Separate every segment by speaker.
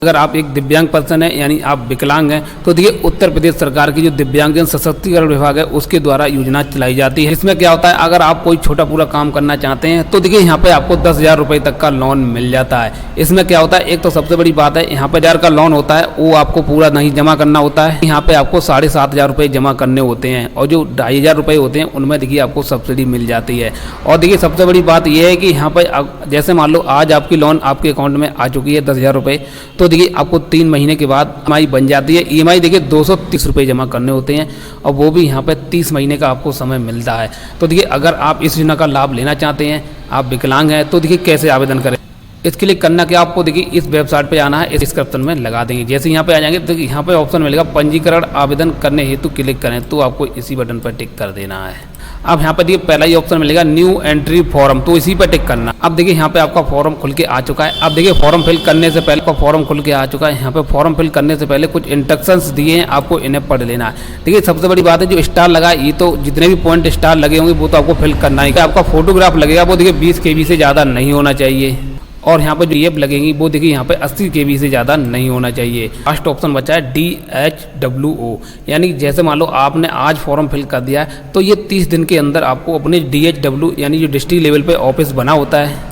Speaker 1: अगर आप एक दिव्यांग पर्सन है यानी आप विकलांग हैं तो देखिए उत्तर प्रदेश सरकार की जो दिव्यांगजन सशक्तिकरण विभाग है उसके द्वारा योजना चलाई जाती है। इसमें क्या होता है, अगर आप कोई छोटा पूरा काम करना चाहते हैं तो देखिए यहाँ पे आपको 10,000 रुपये तक का लोन मिल जाता है। इसमें क्या होता है, एक तो सबसे बड़ी बात है यहाँ पे 1000 का लोन होता है वो आपको पूरा नहीं जमा करना होता है। यहाँ पे आपको 7,500 रुपये जमा करने होते हैं और जो 2,500 रुपये होते हैं उनमें देखिए आपको सब्सिडी मिल जाती है। और देखिए सबसे बड़ी बात यह है कि यहाँ पर जैसे मान लो आज आपकी लोन आपके अकाउंट में आ चुकी है 10,000 रुपये, तो देखिए आपको 3 महीने के बाद EMI बन जाती है। EMI देखिए 230 रुपये जमा करने होते हैं और वो भी यहाँ पे 30 महीने का आपको समय मिलता है। तो देखिए अगर आप इस योजना का लाभ लेना चाहते हैं, आप विकलांग हैं, तो देखिए कैसे आवेदन करें। इसके लिए करना क्या, आपको देखिए इस वेबसाइट पे आना है, इस डिस्क्रिप्शन में लगा देंगे। जैसे यहाँ पे आ जाएंगे तो यहाँ पे ऑप्शन मिलेगा पंजीकरण आवेदन करने हेतु क्लिक करें, तो आपको इसी बटन पर टिक कर देना है। अब यहाँ पे देखिए पहला ही ऑप्शन मिलेगा न्यू एंट्री फॉर्म, तो इसी पर टिक करना। अब देखिए यहाँ पे आपका फॉर्म खुल के आ चुका है। अब देखिए फॉर्म फिल करने से पहले आपका फॉर्म खुल के आ चुका है। यहाँ पे फॉर्म फिल करने से पहले कुछ इंस्ट्रक्शंस दिए हैं, आपको इन्हें पढ़ लेना है। देखिए सबसे बड़ी बात है जो स्टार लगा है, ये तो जितने भी पॉइंट स्टार लगे होंगे वो तो आपको फिल करना है। आपका फोटोग्राफ लगेगा वो देखिए 20 KB से ज़्यादा नहीं होना चाहिए और यहाँ पर जो एप लगेंगी वो देखिए यहाँ पे 80 KB से ज़्यादा नहीं होना चाहिए। लास्ट ऑप्शन बचा है DHWO, यानी जैसे मान लो आपने आज फॉर्म फिल कर दिया है तो ये 30 दिन के अंदर आपको अपने DHW यानी जो डिस्ट्रिक्ट लेवल पे ऑफिस बना होता है,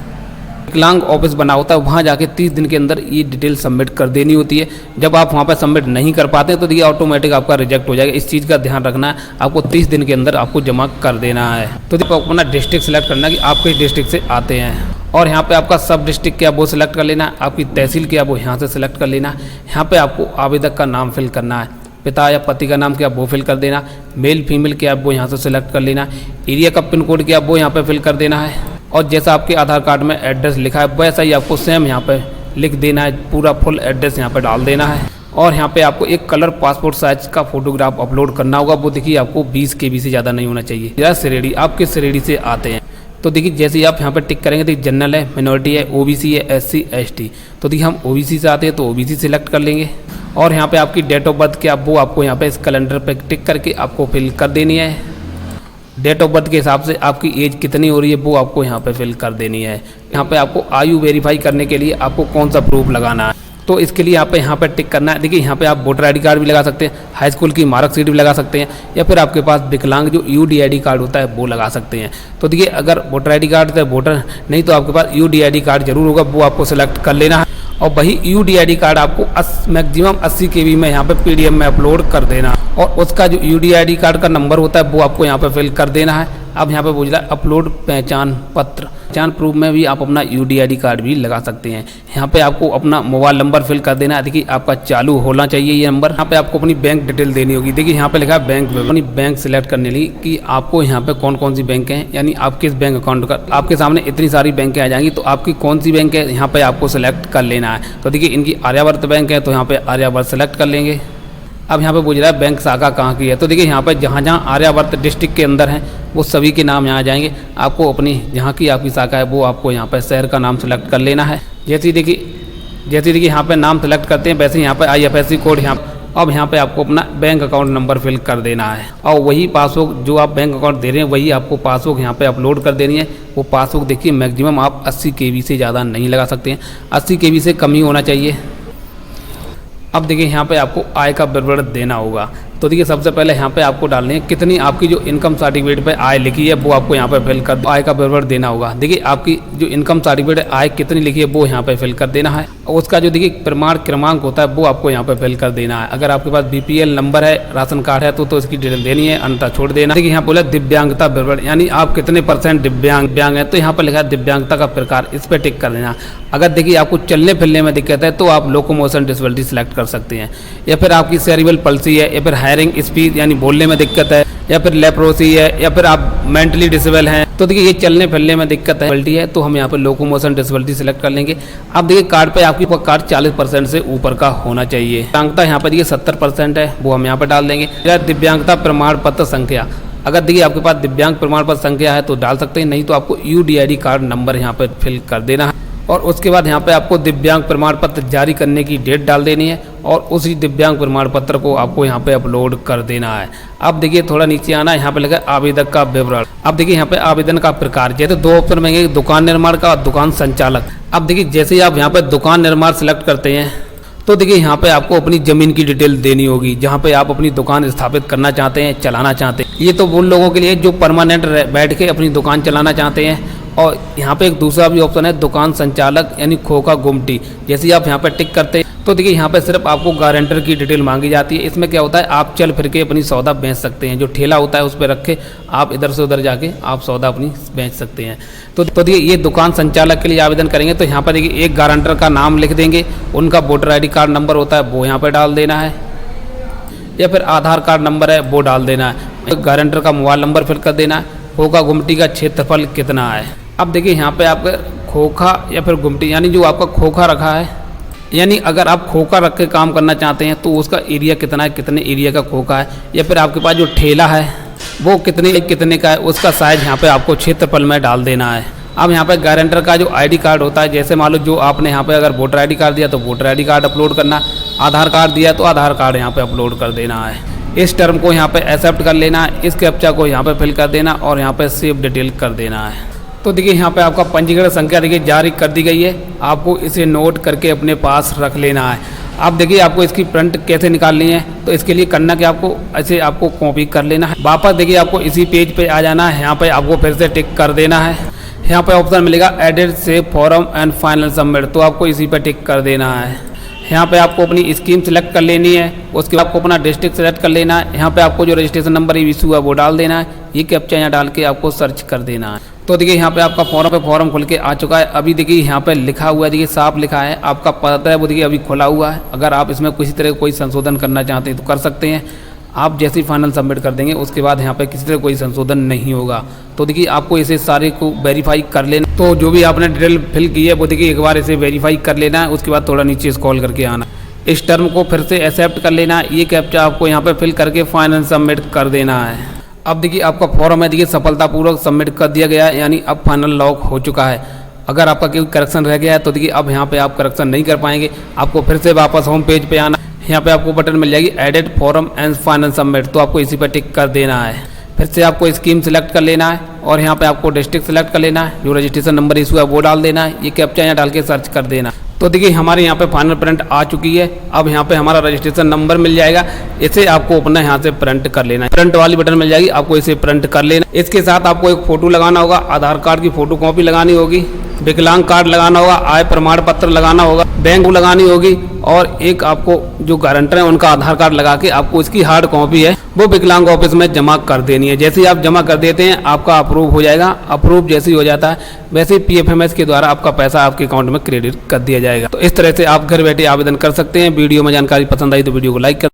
Speaker 1: विकलांग ऑफिस बना होता है, वहाँ जाके 30 दिन के अंदर ये डिटेल सबमिट कर देनी होती है। जब आप वहाँ पर सबमिट नहीं कर पाते तो देखिए ऑटोमेटिक आपका रिजेक्ट हो जाएगा। इस चीज़ का ध्यान रखना है, आपको 30 दिन के अंदर आपको जमा कर देना है। तो देखो अपना डिस्ट्रिक्ट सेलेक्ट करना है कि आप किस डिस्ट्रिक्ट से आते हैं और यहाँ पे आपका सब डिस्ट्रिक्ट क्या वो सिलेक्ट कर लेना है, आपकी तहसील क्या वो यहाँ से सिलेक्ट कर लेना है। यहाँ पे आपको आवेदक का नाम फिल करना है, पिता या पति का नाम क्या वो फिल कर देना, मेल फीमेल क्या वो यहाँ से सिलेक्ट कर लेना, एरिया का पिन कोड क्या वो यहाँ पे फिल कर देना है और जैसा आपके आधार कार्ड में एड्रेस लिखा है वैसा ही आपको सेम यहाँ पे लिख देना है, पूरा फुल एड्रेस यहाँ पे डाल देना है। और यहाँ पे आपको एक कलर पासपोर्ट साइज का फोटोग्राफ अपलोड करना होगा, वो देखिए आपको 20 KB से ज़्यादा नहीं होना चाहिए। श्रेणी, आप किस श्रेणी से आते हैं तो देखिए जैसे ही आप यहाँ पर टिक करेंगे तो जनरल है, मिनोरिटी है, OBC है, SC ST, तो देखिए हम OBC से आते हैं तो OBC सिलेक्ट कर लेंगे। और यहाँ पे आपकी डेट ऑफ बर्थ क्या वो आपको यहाँ पे इस कैलेंडर पे टिक करके आपको फिल कर देनी है। डेट ऑफ बर्थ के हिसाब से आपकी एज कितनी हो रही है वो आपको यहाँ पे फिल कर देनी है। यहाँ पे आपको आयु वेरीफाई करने के लिए आपको कौन सा प्रूफ लगाना है तो इसके लिए यहाँ पे टिक करना है। देखिए यहाँ पे आप वोटर ID कार्ड भी लगा सकते हैं, हाई स्कूल की मार्कशीट भी लगा सकते हैं या फिर आपके पास विकलांग जो UDID कार्ड होता है वो लगा सकते हैं। तो देखिए अगर वोटर ID कार्ड है वोटर नहीं तो आपके पास UDID कार्ड जरूर होगा, वो आपको सेलेक्ट कर लेना है और वही UDID कार्ड आपको मैक्सिमम 80 KB में यहाँ पे PDF में अपलोड कर देना और उसका जो UDID कार्ड का नंबर होता है वो आपको यहाँ पे फिल कर देना है। अब यहाँ पे पूछ रहा है अपलोड पहचान पत्र, पहचान प्रूफ में भी आप अपना UDID कार्ड भी लगा सकते हैं। यहाँ पे आपको अपना मोबाइल नंबर फिल कर देना है, देखिए आपका चालू होना चाहिए ये नंबर। यहाँ पे आपको अपनी बैंक डिटेल देनी होगी, देखिए यहाँ पे लिखा है बैंक, अपनी बैंक सिलेक्ट करने लिए कि आपको यहाँ पे कौन कौन सी बैंक हैं, यानी आप किस बैंक अकाउंट का, आपके सामने इतनी सारी बैंकें आ जाएंगी तो आपकी कौन सी बैंक है यहाँ पे आपको सिलेक्ट कर लेना है। तो देखिए इनकी आर्यावर्त बैंक है तो यहाँ पे आर्यावर्त सेलेक्ट कर लेंगे। अब यहाँ पे पूछ रहा है बैंक शाखा कहाँ की है, तो देखिए यहाँ पे जहाँ जहाँ आर्यावर्त डिस्ट्रिक्ट के अंदर हैं वो सभी के नाम यहाँ आ जाएंगे। आपको अपनी जहाँ की आपकी शाखा है वो आपको यहाँ पे शहर का नाम सेलेक्ट कर लेना है। जैसे ही देखिए यहाँ पे नाम सेलेक्ट करते हैं वैसे ही यहाँ पे IFSC कोड अब यहाँ पे आपको अपना बैंक अकाउंट नंबर फिल कर देना है और वही पासबुक जो आप बैंक अकाउंट दे रहे हैं वही आपको पासबुक यहाँ पे अपलोड कर देनी है। वो पासबुक देखिए मैक्सिमम आप 80 KB से ज़्यादा नहीं लगा सकते हैं, 80 KB से कम ही होना चाहिए। अब देखिए यहाँ पे आपको आय का विवरण देना होगा, तो देखिए सबसे पहले यहाँ पे आपको डालनी है कितनी आपकी जो इनकम सर्टिफिकेट पे आय लिखी है वो आपको यहाँ पे फिल कर आय का विवरण देना होगा। देखिए आपकी जो इनकम सर्टिफिकेट आय कितनी लिखी है वो यहाँ पे फिल कर देना है और उसका जो देखिए प्रमाण क्रमांक होता है वो आपको यहाँ पे फिल कर देना है। अगर आपके पास BPL नंबर है, राशन कार्ड है तो इसकी डिटेल देनी है, अन्यथा छोड़ देना। देखिए यहाँ बोला दिव्यांगता विवरण, यानी आप कितने % दिव्यांग है तो यहाँ पर लिखा है दिव्यांगता का प्रकार, इस पर टिक कर देना। अगर देखिए आपको चलने फिरने में दिक्कत है तो आप लोकोमोशन डिसेबिलिटी सेलेक्ट कर सकते हैं या फिर आपकी सेरिब्रल पल्सी है या फिर हायरिंग स्पीच यानी बोलने में दिक्कत है या फिर लेप्रोसी है या फिर आप मेंटली डिसेबल हैं। तो देखिए ये चलने फिरने में दिक्कत है तो हम यहाँ पर लोकोमोशन डिसेबिलिटी सेलेक्ट कर लेंगे। अब देखिए कार्ड पे आपकी कार्ड 40% से ऊपर का होना चाहिए। दिव्यांगता यहाँ पर देखिए 70% है वो हम यहाँ पर डाल देंगे। दिव्यांगता प्रमाण पत्र संख्या, अगर देखिए आपके पास दिव्यांग प्रमाण पत्र संख्या है तो डाल सकते हैं, नहीं तो आपको UDID कार्ड नंबर यहाँ पर फिल कर देना है और उसके बाद यहाँ पे आपको दिव्यांग प्रमाण पत्र जारी करने की डेट डाल देनी है और उसी दिव्यांग प्रमाण पत्र को आपको यहाँ पे अपलोड कर देना है। अब देखिए थोड़ा नीचे आना है, यहाँ पे लगा आवेदक का विवरण। अब देखिए यहाँ पे आवेदन का प्रकार, जैसे 2 ऑप्शन मिलेंगे, दुकान निर्माण का और दुकान संचालक। अब देखिए जैसे ही आप यहाँ पे दुकान निर्माण सेलेक्ट करते हैं तो देखिए यहाँ पे आपको अपनी ज़मीन की डिटेल देनी होगी, जहाँ पे आप अपनी दुकान स्थापित करना चाहते हैं, चलाना चाहते हैं। ये तो उन लोगों के लिए जो परमानेंट बैठ के अपनी दुकान चलाना चाहते हैं। और यहाँ पे एक दूसरा भी ऑप्शन है दुकान संचालक यानी खोखा गुमटी। जैसे ही आप यहाँ पे टिक करते हैं तो देखिए यहाँ पे सिर्फ आपको गारंटर की डिटेल मांगी जाती है। इसमें क्या होता है, आप चल फिर के अपनी सौदा बेच सकते हैं। जो ठेला होता है उस पर रख के आप इधर से उधर जाके आप सौदा अपनी बेच सकते हैं। तो देखिए ये दुकान संचालक के लिए आवेदन करेंगे तो यहाँ पर देखिए एक गारंटर का नाम लिख देंगे, उनका वोटर ID कार्ड नंबर होता है वो यहाँ पर डाल देना है, या फिर आधार कार्ड नंबर है वो डाल देना है। गारंटर का मोबाइल नंबर फिल कर देना है। खोखा गुमटी का क्षेत्रफल कितना है। अब देखिए यहाँ पे आपका खोखा या फिर गुमटी यानी जो आपका खोखा रखा है, यानी अगर आप खोखा रख के काम करना चाहते हैं तो उसका एरिया कितना है, कितने एरिया का खोखा है, या फिर आपके पास जो ठेला है वो कितने का है, उसका साइज यहाँ पे आपको क्षेत्रफल में डाल देना है। अब यहाँ पे गारंटर का जो ID कार्ड होता है, जैसे मान लो जो आपने यहाँ पे अगर वोटर ID कार्ड दिया तो वोटर ID कार्ड अपलोड करना, आधार कार्ड दिया तो आधार कार्ड यहाँ पे अपलोड कर देना है। इस टर्म को यहाँ पे एक्सेप्ट कर लेना है, इस कैप्चा को यहाँ पे फिल कर देना और यहाँ पे सेव डिटेल कर देना है। तो देखिए यहाँ पे आपका पंजीकरण संख्या देखिए जारी कर दी गई है, आपको इसे नोट करके अपने पास रख लेना है। अब देखिए आपको इसकी प्रिंट कैसे निकालनी है, तो इसके लिए करना कि आपको ऐसे आपको कॉपी कर लेना है। वापस देखिए आपको इसी पेज पे आ जाना है, यहाँ पे आपको फिर से टिक कर देना है। यहाँ पे ऑप्शन मिलेगा एडिट से फॉर्म एंड फाइनल सबमिट, तो आपको इसी पे टिक कर देना है। यहाँ पे आपको अपनी स्कीम सेलेक्ट कर लेनी है, उसके बाद आपको अपना डिस्ट्रिक्ट सेलेक्ट कर लेना है। यहाँ पे आपको जो रजिस्ट्रेशन नंबर इशू है वो डाल देना है, ये कैप्चा यहाँ डाल के आपको सर्च कर देना है। तो देखिए यहाँ पे आपका फॉर्म खुल के आ चुका है। अभी देखिए यहाँ पे लिखा हुआ है, देखिए साफ लिखा है, आपका पता है वो देखिए अभी खुला हुआ है। अगर आप इसमें किसी तरह कोई संशोधन करना चाहते हैं तो कर सकते हैं। आप जैसे ही फाइनल सबमिट कर देंगे उसके बाद यहाँ पे किसी तरह कोई संशोधन नहीं होगा। तो देखिए आपको इसे सारे को वेरीफाई कर लेना। तो जो भी आपने डिटेल फिल की है वो देखिए एक बार इसे वेरीफाई कर लेना है, उसके बाद थोड़ा नीचे स्क्रॉल करके आना, इस टर्म को फिर से एक्सेप्ट कर लेना है। ये कैप्चा आपको यहाँ पे फिल करके फाइनल सबमिट कर देना है। अब देखिए आपका फॉर्म है देखिए सफलतापूर्वक सबमिट कर दिया गया है, यानी अब फाइनल लॉक हो चुका है। अगर आपका कोई करेक्शन रह गया है तो देखिए अब यहाँ पे आप करेक्शन नहीं कर पाएंगे, आपको फिर से वापस होम पेज पे आना। यहाँ पे आपको बटन मिल जाएगी edit form and final submit, तो आपको इसी पर टिक कर देना है। फिर से आपको स्कीम सेलेक्ट कर लेना है और यहाँ पे आपको डिस्ट्रिक्ट सेलेक्ट कर लेना है, जो रजिस्ट्रेशन नंबर इशू है वो डाल देना है, ये कैप्चा यहाँ डाल के सर्च कर देना। तो देखिए हमारे यहाँ पे फाइनल प्रिंट आ चुकी है। अब यहाँ पे हमारा रजिस्ट्रेशन नंबर मिल जाएगा, इसे आपको अपना यहाँ से प्रिंट कर लेना है। प्रिंट वाली बटन मिल जाएगी, आपको इसे प्रिंट कर लेना। इसके साथ आपको एक फ़ोटो लगाना होगा, आधार कार्ड की फ़ोटो कॉपी लगानी होगी, विकलांग कार्ड लगाना होगा, आय प्रमाण पत्र लगाना होगा, बैंक लगानी होगी, और एक आपको जो गारंटर है उनका आधार कार्ड लगा के आपको इसकी हार्ड कॉपी है वो विकलांग ऑफिस में जमा कर देनी है। जैसे ही आप जमा कर देते हैं आपका अप्रूव हो जाएगा। अप्रूव जैसे ही हो जाता है वैसे ही PFMS के द्वारा आपका पैसा आपके अकाउंट में क्रेडिट कर दिया जाएगा। तो इस तरह से आप घर बैठे आवेदन कर सकते हैं। वीडियो में जानकारी पसंद आई तो वीडियो को लाइक कर